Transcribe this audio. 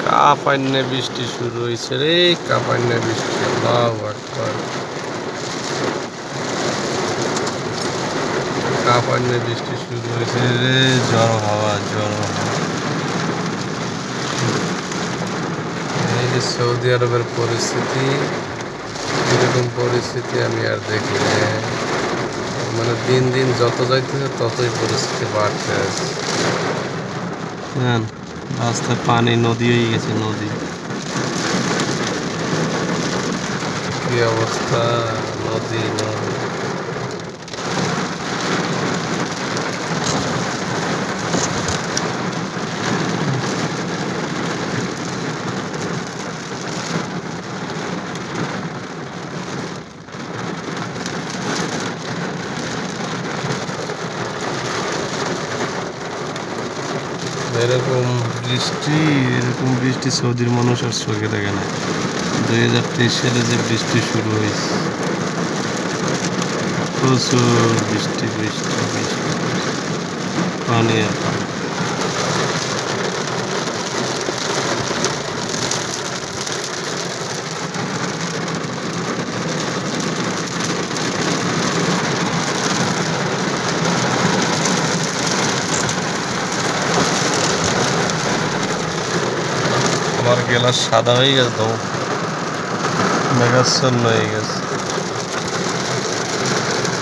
কাপান্নে বৃষ্টি শুরু হয়েছে রে, কাপান্নে বৃষ্টি। আল্লাহু আকবার। কাপান্নে বৃষ্টি শুরু হয়েছে রে, ঝড় হাওয়া, ঝড় হাওয়া। এই যে সৌদি আরবের পরিস্থিতি, এরকম পরিস্থিতি আমি আর দেখি না। মানে দিন দিন যত যাইতেছে ততই পরিস্থিতি বাড়তে আছে। রাস্তায় পানি, নদী হয়ে গেছে, নদী। কি অবস্থা, নদী নদী। এরকম বৃষ্টি সৌদির মানুষ আর চোখে দেখে না। 2023 সালে যে বৃষ্টি শুরু হয়েছে, প্রচুর বৃষ্টি বৃষ্টি বৃষ্টি, পানি আর পানি। আমার গেলাস সাদা হয়ে গেছে, তো মেঘাচ্ছন্ন হয়ে গেছে।